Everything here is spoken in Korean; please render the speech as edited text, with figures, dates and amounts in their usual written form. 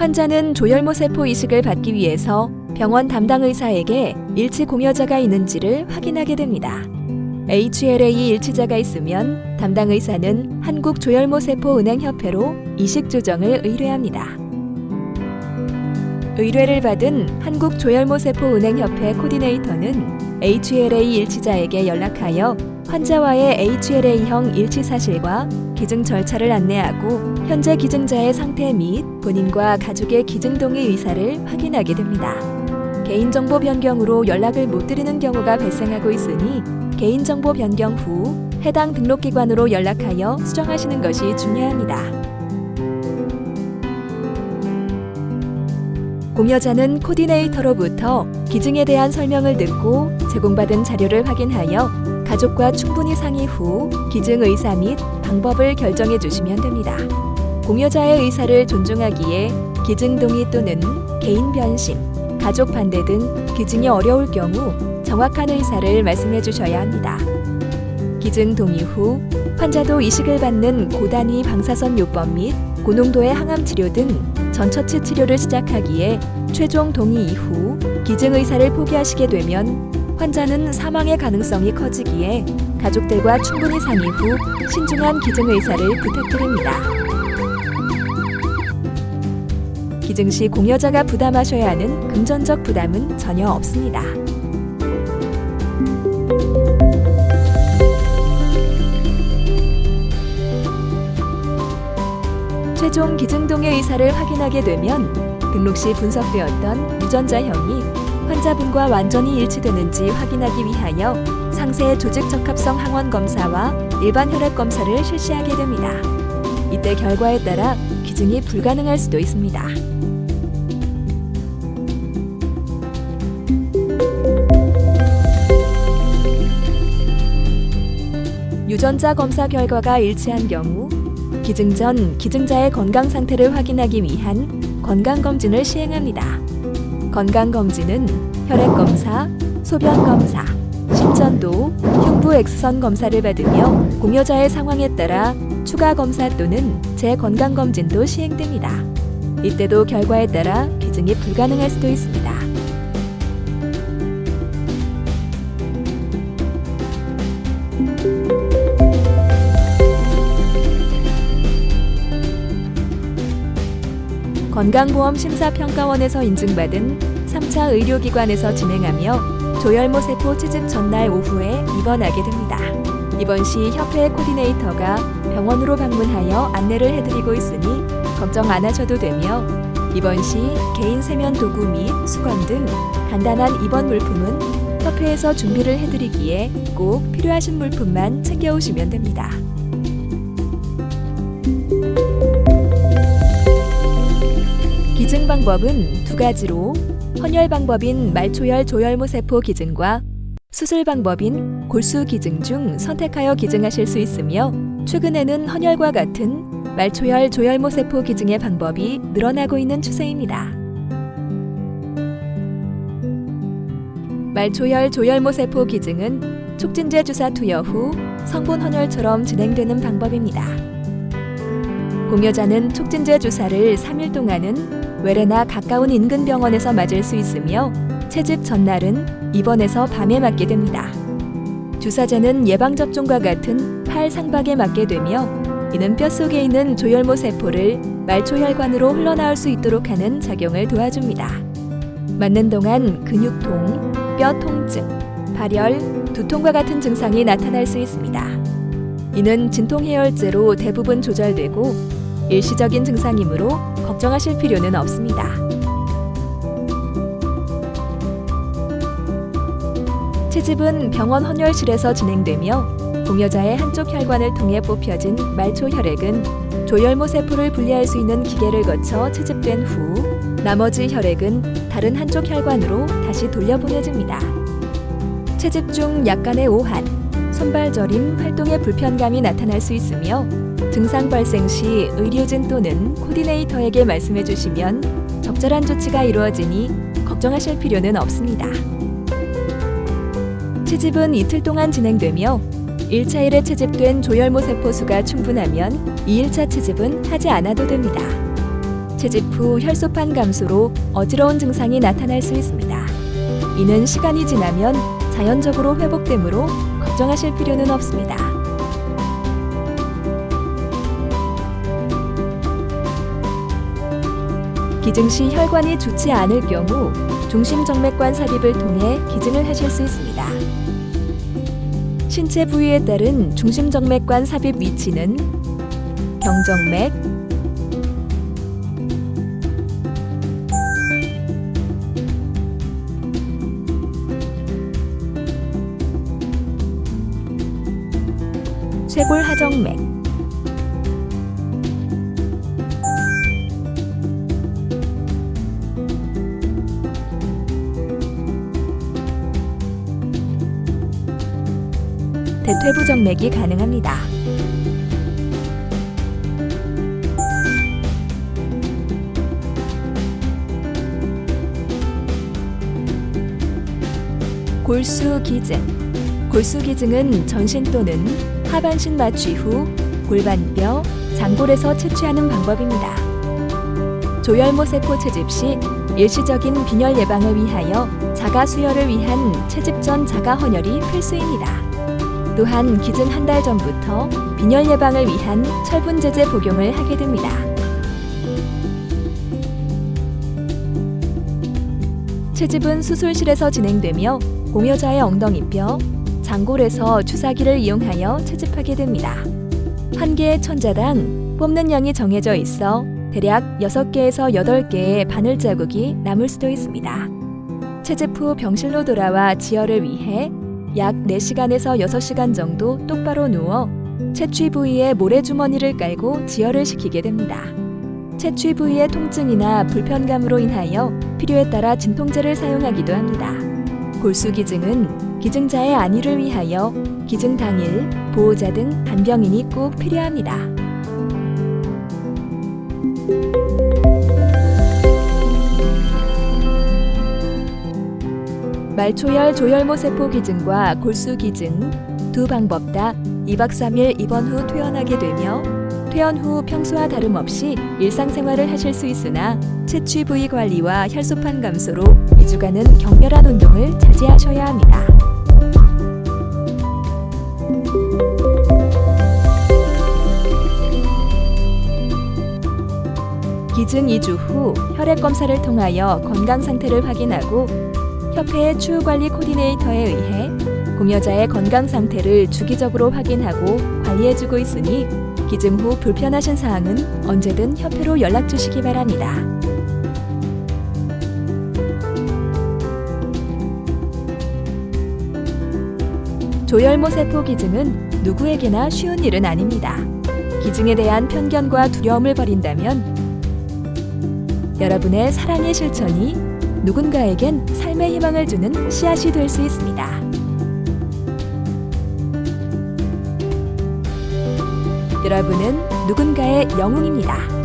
환자는 조혈모 세포 이식을 받기 위해서 병원 담당 의사에게 일치 공여자가 있는지를 확인하게 됩니다. HLA 일치자가 있으면 담당 의사는 한국조혈모세포은행협회로 이식 조정을 의뢰합니다. 의뢰를 받은 한국조혈모세포은행협회 코디네이터는 HLA 일치자에게 연락하여 환자와의 HLA형 일치 사실과 기증 절차를 안내하고 현재 기증자의 상태 및 본인과 가족의 기증 동의 의사를 확인하게 됩니다. 개인정보 변경으로 연락을 못 드리는 경우가 발생하고 있으니 개인정보 변경 후 해당 등록기관으로 연락하여 수정하시는 것이 중요합니다. 공여자는 코디네이터로부터 기증에 대한 설명을 듣고 제공받은 자료를 확인하여 가족과 충분히 상의 후 기증 의사 및 방법을 결정해 주시면 됩니다. 공여자의 의사를 존중하기에 기증 동의 또는 개인 변심, 가족 반대 등 기증이 어려울 경우 정확한 의사를 말씀해 주셔야 합니다. 기증 동의 후 환자도 이식을 받는 고단위 방사선 요법 및 고농도의 항암 치료 등 전처치 치료를 시작하기에 최종 동의 이후 기증 의사를 포기하시게 되면 환자는 사망의 가능성이 커지기에 가족들과 충분히 상의 후 신중한 기증 의사를 부탁드립니다. 기증 시 공여자가 부담하셔야 하는 금전적 부담은 전혀 없습니다. 최종 기증 동의 의사를 확인하게 되면 등록 시 분석되었던 유전자형이 환자분과 완전히 일치되는지 확인하기 위하여 상세 조직 적합성 항원 검사와 일반 혈액 검사를 실시하게 됩니다. 이때 결과에 따라 기증이 불가능할 수도 있습니다. 유전자 검사 결과가 일치한 경우 기증 전 기증자의 건강 상태를 확인하기 위한 건강검진을 시행합니다. 건강검진은 혈액검사, 소변검사, 심전도, 흉부 X선 검사를 받으며 공여자의 상황에 따라 추가 검사 또는 재건강검진도 시행됩니다. 이때도 결과에 따라 기증이 불가능할 수도 있습니다. 건강보험심사평가원에서 인증받은 3차 의료기관에서 진행하며 조혈모 세포 채집 전날 오후에 입원하게 됩니다. 입원 시 협회 코디네이터가 병원으로 방문하여 안내를 해드리고 있으니 걱정 안 하셔도 되며 입원 시 개인 세면 도구 및 수건 등 간단한 입원 물품은 협회에서 준비를 해드리기에 꼭 필요하신 물품만 챙겨오시면 됩니다. 기증 방법은 두 가지로 헌혈 방법인 말초혈 조혈모 세포 기증과 수술 방법인 골수 기증 중 선택하여 기증하실 수 있으며 최근에는 헌혈과 같은 말초혈 조혈모 세포 기증의 방법이 늘어나고 있는 추세입니다. 말초혈 조혈모 세포 기증은 촉진제 주사 투여 후 성분 헌혈처럼 진행되는 방법입니다. 공여자는 촉진제 주사를 3일 동안은 외래나 가까운 인근 병원에서 맞을 수 있으며 채집 전날은 입원해서 밤에 맞게 됩니다. 주사제는 예방접종과 같은 팔 상박에 맞게 되며 이는 뼛속에 있는 조혈모 세포를 말초혈관으로 흘러나올 수 있도록 하는 작용을 도와줍니다. 맞는 동안 근육통, 뼈 통증, 발열, 두통과 같은 증상이 나타날 수 있습니다. 이는 진통해열제로 대부분 조절되고 일시적인 증상이므로 걱정하실 필요는 없습니다. 채집은 병원 헌혈실에서 진행되며 공여자의 한쪽 혈관을 통해 뽑혀진 말초 혈액은 조혈모 세포를 분리할 수 있는 기계를 거쳐 채집된 후 나머지 혈액은 다른 한쪽 혈관으로 다시 돌려보내집니다. 채집 중 약간의 오한, 손발 저림, 활동에 불편감이 나타날 수 있으며 증상 발생 시 의료진 또는 코디네이터에게 말씀해 주시면 적절한 조치가 이루어지니 걱정하실 필요는 없습니다. 채집은 이틀 동안 진행되며 1차 일에 채집된 조혈모 세포 수가 충분하면 2일차 채집은 하지 않아도 됩니다. 채집 후 혈소판 감소로 어지러운 증상이 나타날 수 있습니다. 이는 시간이 지나면 자연적으로 회복되므로 걱정하실 필요는 없습니다. 기증 시 혈관이 좋지 않을 경우 중심정맥관 삽입을 통해 기증을 하실 수 있습니다. 신체 부위에 따른 중심정맥관 삽입 위치는 경정맥, 쇄골하정맥, 대퇴부정맥이 가능합니다. 골수기증. 골수기증은 전신 또는 하반신 마취 후 골반뼈, 장골에서 채취하는 방법입니다. 조혈모세포 채집 시 일시적인 빈혈 예방을 위하여 자가 수혈을 위한 채집 전 자가 헌혈이 필수입니다. 또한 기증 한 달 전부터 빈혈 예방을 위한 철분제제 복용을 하게 됩니다. 채집은 수술실에서 진행되며 공여자의 엉덩이뼈, 장골에서 주사기를 이용하여 채집하게 됩니다. 한 개의 천자당 뽑는 양이 정해져 있어 대략 6개에서 8개의 바늘 자국이 남을 수도 있습니다. 채집 후 병실로 돌아와 지혈을 위해 약 4시간에서 6시간 정도 똑바로 누워 채취 부위에 모래주머니를 깔고 지혈을 시키게 됩니다. 채취 부위의 통증이나 불편감으로 인하여 필요에 따라 진통제를 사용하기도 합니다. 골수기증은 기증자의 안위를 위하여 기증 당일 보호자 등 간병인이 꼭 필요합니다. 말초열 조혈모세포 기증과 골수기증 두 방법 다 2박 3일 입원 후 퇴원하게 되며 퇴원 후 평소와 다름없이 일상생활을 하실 수 있으나 채취 부위 관리와 혈소판 감소로 2주간은 격렬한 운동을 자제하셔야 합니다. 기증 2주 후 혈액 검사를 통하여 건강 상태를 확인하고 협회의 추후관리 코디네이터에 의해 공여자의 건강 상태를 주기적으로 확인하고 관리해주고 있으니 기증 후 불편하신 사항은 언제든 협회로 연락 주시기 바랍니다. 조혈모세포 기증은 누구에게나 쉬운 일은 아닙니다. 기증에 대한 편견과 두려움을 버린다면 여러분의 사랑의 실천이 누군가에겐 삶의 희망을 주는 씨앗이 될 수 있습니다. 여러분은 누군가의 영웅입니다.